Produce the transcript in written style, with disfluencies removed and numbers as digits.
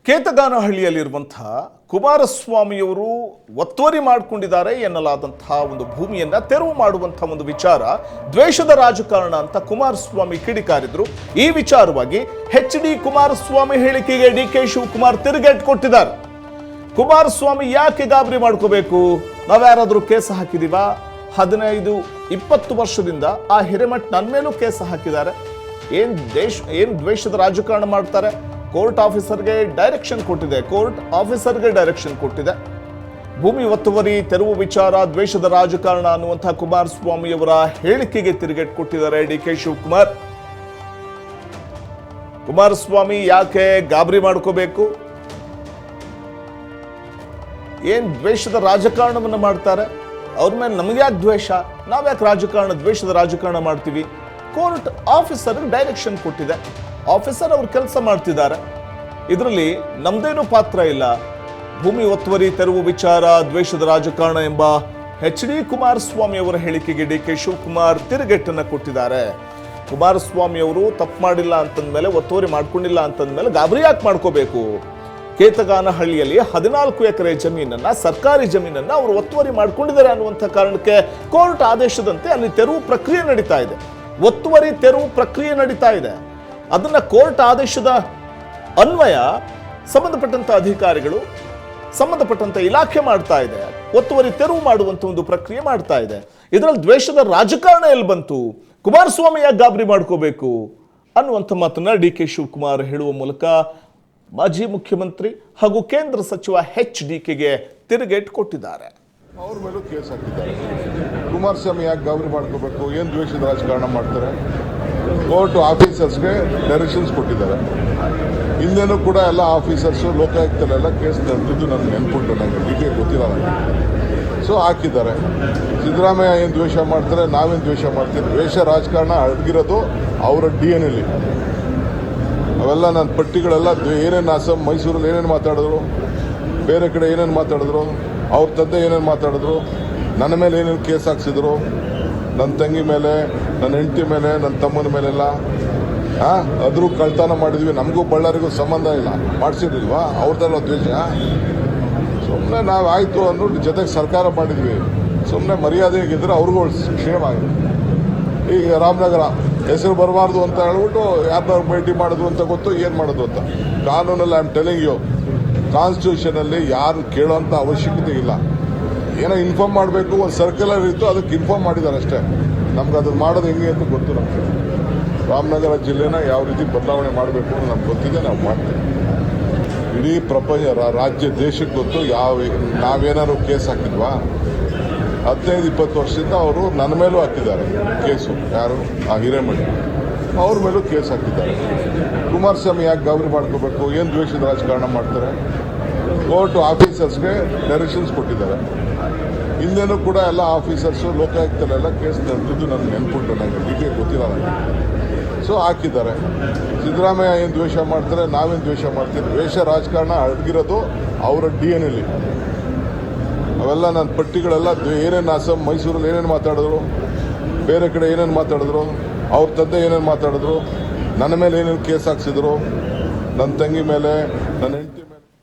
ಕೇತಗಾನಹಳ್ಳಿಯಲ್ಲಿರುವಂತಹ ಕುಮಾರಸ್ವಾಮಿಯವರು ಒತ್ತುವರಿ ಮಾಡಿಕೊಂಡಿದ್ದಾರೆ ಎನ್ನಲಾದಂತಹ ಒಂದು ಭೂಮಿಯನ್ನ ತೆರವು ಮಾಡುವಂತಹ ಒಂದು ವಿಚಾರ ದ್ವೇಷದ ರಾಜಕಾರಣ ಅಂತ ಕುಮಾರಸ್ವಾಮಿ ಕಿಡಿಕಾರಿದ್ರು. ಈ ವಿಚಾರವಾಗಿ ಎಚ್.ಡಿ. ಕುಮಾರಸ್ವಾಮಿ ಹೇಳಿಕೆಗೆ ಡಿ.ಕೆ. ಶಿವಕುಮಾರ್ ತಿರುಗೇಟು ಕೊಟ್ಟಿದ್ದಾರೆ. ಕುಮಾರಸ್ವಾಮಿ ಯಾಕೆ ಗಾಬರಿ ಮಾಡ್ಕೋಬೇಕು? ನಾವ್ಯಾರಾದ್ರೂ ಕೇಸ್ ಹಾಕಿದೀವಾ? 15-20 ವರ್ಷದಿಂದ ಆ ಹಿರೇಮಠ್ ನನ್ನ ಮೇಲೂ ಕೇಸ್ ಹಾಕಿದ್ದಾರೆ. ಏನ್ ದ್ವೇಷದ ರಾಜಕಾರಣ ಮಾಡ್ತಾರೆ? ಕೋರ್ಟ್ ಆಫೀಸರ್ಗೆ ಡೈರೆಕ್ಷನ್ ಕೊಟ್ಟಿದೆ. ಭೂಮಿ ಒತ್ತುವರಿ ತೆರವು ವಿಚಾರ ದ್ವೇಷದ ರಾಜಕಾರಣ ಅನ್ನುವಂತಹ ಕುಮಾರಸ್ವಾಮಿಯವರ ಹೇಳಿಕೆಗೆ ತಿರುಗೇಟು ಕೊಟ್ಟಿದ್ದಾರೆ ಡಿ.ಕೆ. ಶಿವಕುಮಾರ್. ಕುಮಾರಸ್ವಾಮಿ ಯಾಕೆ ಗಾಬರಿ ಮಾಡ್ಕೋಬೇಕು? ಏನ್ ದ್ವೇಷದ ರಾಜಕಾರಣವನ್ನು ಮಾಡ್ತಾರೆ? ಅವ್ರ ಮೇಲೆ ನಮಗೆ ಯಾಕೆ ದ್ವೇಷ? ನಾವ್ಯಾಕೆ ದ್ವೇಷದ ರಾಜಕಾರಣ ಮಾಡ್ತೀವಿ? ಕೋರ್ಟ್ ಆಫೀಸರ್ ಡೈರೆಕ್ಷನ್ ಕೊಟ್ಟಿದೆ, ಆಫೀಸರ್ ಅವ್ರ ಕೆಲಸ ಮಾಡ್ತಿದ್ದಾರೆ. ಇದರಲ್ಲಿ ನಮ್ದೇನು ಪಾತ್ರ ಇಲ್ಲ. ಭೂಮಿ ಒತ್ತುವರಿ ತೆರವು ವಿಚಾರ ದ್ವೇಷದ ರಾಜಕಾರಣ ಎಂಬ ಎಚ್.ಡಿ. ಕುಮಾರಸ್ವಾಮಿ ಅವರ ಹೇಳಿಕೆಗೆ ಡಿ.ಕೆ. ಶಿವಕುಮಾರ್ ತಿರುಗೇಟನ್ನು ಕೊಟ್ಟಿದ್ದಾರೆ. ಕುಮಾರಸ್ವಾಮಿ ಅವರು ತಪ್ಪು ಮಾಡಿಲ್ಲ ಅಂತಂದ್ಮೇಲೆ, ಒತ್ತುವರಿ ಮಾಡ್ಕೊಂಡಿಲ್ಲ ಅಂತಂದ್ಮೇಲೆ ಗಾಬರಿ ಯಾಕೆ ಮಾಡ್ಕೋಬೇಕು? ಕೇತಗಾನಹಳ್ಳಿಯಲ್ಲಿ 14 ಎಕರೆ ಜಮೀನನ್ನ, ಸರ್ಕಾರಿ ಜಮೀನನ್ನ ಅವರು ಒತ್ತುವರಿ ಮಾಡ್ಕೊಂಡಿದ್ದಾರೆ ಅನ್ನುವಂಥ ಕಾರಣಕ್ಕೆ ಕೋರ್ಟ್ ಆದೇಶದಂತೆ ಅಲ್ಲಿ ತೆರವು ಪ್ರಕ್ರಿಯೆ ನಡೀತಾ ಇದೆ. ಒತ್ತುವರಿ ತೆರವು ಪ್ರಕ್ರಿಯೆ ನಡೀತಾ ಇದೆ. ಅದನ್ನ ಕೋರ್ಟ್ ಆದೇಶದ ಅನ್ವಯ ಸಂಬಂಧಪಟ್ಟಂತ ಅಧಿಕಾರಿಗಳು, ಸಂಬಂಧಪಟ್ಟಂತ ಇಲಾಖೆ ಮಾಡ್ತಾ ಇದೆ. ಒತ್ತುವರಿ ತೆರವು ಮಾಡುವಂತ ಒಂದು ಪ್ರಕ್ರಿಯೆ ಮಾಡ್ತಾ ಇದೆ. ಇದರಲ್ಲಿ ದ್ವೇಷದ ರಾಜಕಾರಣ ಎಲ್ಲಿ ಬಂತು? ಕುಮಾರಸ್ವಾಮಿ ಯಾಕೆ ಗಾಬರಿ ಮಾಡ್ಕೋಬೇಕು ಅನ್ನುವಂಥ ಮಾತನ್ನ ಡಿ.ಕೆ. ಶಿವಕುಮಾರ್ ಹೇಳುವ ಮೂಲಕ ಮಾಜಿ ಮುಖ್ಯಮಂತ್ರಿ ಹಾಗೂ ಕೇಂದ್ರ ಸಚಿವ ಎಚ್.ಡಿ.ಕೆ. ತಿರುಗೇಟು ಕೊಟ್ಟಿದ್ದಾರೆ. ಅವ್ರ ಮೇಲೂ ಕೇಸ್ ಹಾಕಿದ್ದಾರೆ. ಕುಮಾರಸ್ವಾಮಿ ಯಾಕೆ ಗಾಬರಿ ಮಾಡ್ಕೋಬೇಕು? ಏನು ದ್ವೇಷದ ರಾಜಕಾರಣ ಮಾಡ್ತಾರೆ? ಕೋರ್ಟ್ ಆಫೀಸರ್ಸ್ಗೆ ಡೈರೆಕ್ಷನ್ಸ್ ಕೊಟ್ಟಿದ್ದಾರೆ. ಹಿಂದೆನೂ ಕೂಡ ಎಲ್ಲ ಆಫೀಸರ್ಸು ಲೋಕಾಯುಕ್ತರೆಲ್ಲ ಕೇಸ್ ನಡೆದಿದ್ದು ನನಗೆ ನೆನ್ಪುಂಟು, ನನಗೆ ಡೀಟೇಲ್ ಗೊತ್ತಿಲ್ಲ ನನಗೆ. ಸೊ ಹಾಕಿದ್ದಾರೆ. ಸಿದ್ದರಾಮಯ್ಯ ಏನು ದ್ವೇಷ ಮಾಡ್ತಾರೆ, ನಾವೇನು ದ್ವೇಷ ಮಾಡ್ತೀವಿ? ದ್ವೇಷ ರಾಜಕಾರಣ ಅಡಗಿರೋದು ಅವರ DNA ಲಿ. ಅವೆಲ್ಲ ನನ್ನ ಪಟ್ಟಿಗಳೆಲ್ಲ ಏನೇನು ಮೈಸೂರಲ್ಲಿ ಏನೇನು ಮಾತಾಡಿದ್ರು, ಬೇರೆ ಕಡೆ ಏನೇನು ಮಾತಾಡಿದ್ರು, ಅವ್ರ ತಂದೆ ಏನೇನು ಮಾತಾಡಿದ್ರು, ನನ್ನ ಮೇಲೆ ಏನೇನು ಕೇಸ್ ಹಾಕ್ಸಿದ್ರು, ನನ್ನ ತಂಗಿ ಮೇಲೆ, ನನ್ನ ಹೆಂಡತಿ ಮೇಲೆ, ನನ್ನ ತಮ್ಮನ ಮೇಲೆಲ್ಲ ಅದ್ರೂ ಕಳ್ತನ ಮಾಡಿದ್ವಿ. ನಮಗೂ ಬಳ್ಳಾರಿಗೂ ಸಂಬಂಧ ಇಲ್ಲ, ಮಾಡಿಸಿರ್ಲಿಲ್ವಾ? ಅವ್ರದ್ದೆಲ್ಲ ದ್ವೇಷ. ಸುಮ್ಮನೆ ನಾವು ಆಯಿತು ಅಂದ್ಬಿಟ್ಟು ಜೊತೆಗೆ ಸರ್ಕಾರ ಮಾಡಿದ್ವಿ. ಸುಮ್ಮನೆ ಮರ್ಯಾದೆಗಿದ್ರೆ ಅವ್ರಿಗೂ ಕ್ಷೇಮ ಆಗಿದೆ. ಈಗ ರಾಮನಗರ ಹೆಸರು ಬರಬಾರ್ದು ಅಂತ ಹೇಳ್ಬಿಟ್ಟು ಯಾರನ್ನ ಭೇಟಿ ಮಾಡಿದ್ರು ಅಂತ ಗೊತ್ತು, ಏನು ಮಾಡೋದು ಅಂತ. ಕಾನೂನಲ್ಲಿ ಐ ಆಮ್ ಟೆಲಿಂಗ್ ಯು, ಕಾನ್ಸ್ಟಿಟ್ಯೂಷನಲ್ಲಿ ಯಾರು ಕೇಳೋಂಥ ಅವಶ್ಯಕತೆ ಇಲ್ಲ. ಏನೋ ಇನ್ಫಾರ್ಮ್ ಮಾಡಬೇಕು, ಒಂದು ಸರ್ಕ್ಯುಲರ್ ಇತ್ತು, ಅದಕ್ಕೆ ಇನ್ಫಾರ್ಮ್ ಮಾಡಿದ್ದಾರೆ ಅಷ್ಟೇ. ನಮ್ಗೆ ಅದನ್ನು ಮಾಡೋದು ಹೆಂಗೆ ಅಂತ ಗೊತ್ತು. ನಮಗೆ ರಾಮನಗರ ಜಿಲ್ಲೆನ ಯಾವ ರೀತಿ ಬದಲಾವಣೆ ಮಾಡಬೇಕು ಅಂತ ನಮ್ಗೆ ಗೊತ್ತಿದೆ, ನಾವು ಮಾಡ್ತೀವಿ. ಇಡೀ ಪ್ರಪಂಚ, ರಾಜ್ಯ, ದೇಶಕ್ಕೆ ಗೊತ್ತು. ನಾವೇನಾದ್ರು ಕೇಸ್ ಹಾಕಿದ್ವಾ? 15-20 ವರ್ಷದಿಂದ ಅವರು ನನ್ನ ಮೇಲೂ ಹಾಕಿದ್ದಾರೆ ಕೇಸು. ಯಾರು? ಆ ಹಿರೇಮಠ್ ಅವ್ರ ಮೇಲೂ ಕೇಸ್ ಹಾಕಿದ್ದಾರೆ. ಕುಮಾರಸ್ವಾಮಿ ಯಾಕೆ ಗಾಬರಿ ಮಾಡ್ಕೋಬೇಕು? ಏನು ದ್ವೇಷದ ರಾಜಕಾರಣ ಮಾಡ್ತಾರೆ? ಕೋರ್ಟ್ ಆಫೀಸರ್ಸ್ಗೆ ಡೈರೆಕ್ಷನ್ಸ್ ಕೊಟ್ಟಿದ್ದಾರೆ. ಹಿಂದೆನೂ ಕೂಡ ಎಲ್ಲ ಆಫೀಸರ್ಸು ಲೋಕಾಯುಕ್ತರೆಲ್ಲ ಕೇಸ್ ನಡೆದಿದ್ದು ನನಗೆ ನೆನ್ಪುಂಟು, ನನಗೆ ಡೀಟೇಲ್ ಗೊತ್ತಿಲ್ಲ ನನಗೆ. ಸೊ ಹಾಕಿದ್ದಾರೆ. ಸಿದ್ದರಾಮಯ್ಯ ಏನು ದ್ವೇಷ ಮಾಡ್ತಾರೆ, ನಾವೇನು ದ್ವೇಷ ಮಾಡ್ತೀವಿ? ದ್ವೇಷ ರಾಜಕಾರಣ ಅಡಗಿರೋದು ಅವರ DNA ಲಿ. ಅವೆಲ್ಲ ನನ್ನ ಪಟ್ಟಿಗಳೆಲ್ಲ ಏನೇನು ಮೈಸೂರಲ್ಲಿ ಏನೇನು ಮಾತಾಡಿದ್ರು, ಬೇರೆ ಕಡೆ ಏನೇನು ಮಾತಾಡಿದ್ರು, ಅವ್ರ ತಂದೆ ಏನೇನು ಮಾತಾಡಿದ್ರು, ನನ್ನ ಮೇಲೆ ಏನೇನು ಕೇಸ್ ಹಾಕ್ಸಿದ್ರು, ನನ್ನ ತಂಗಿ ಮೇಲೆ, ನನ್ನ ಹೆಂಡತಿ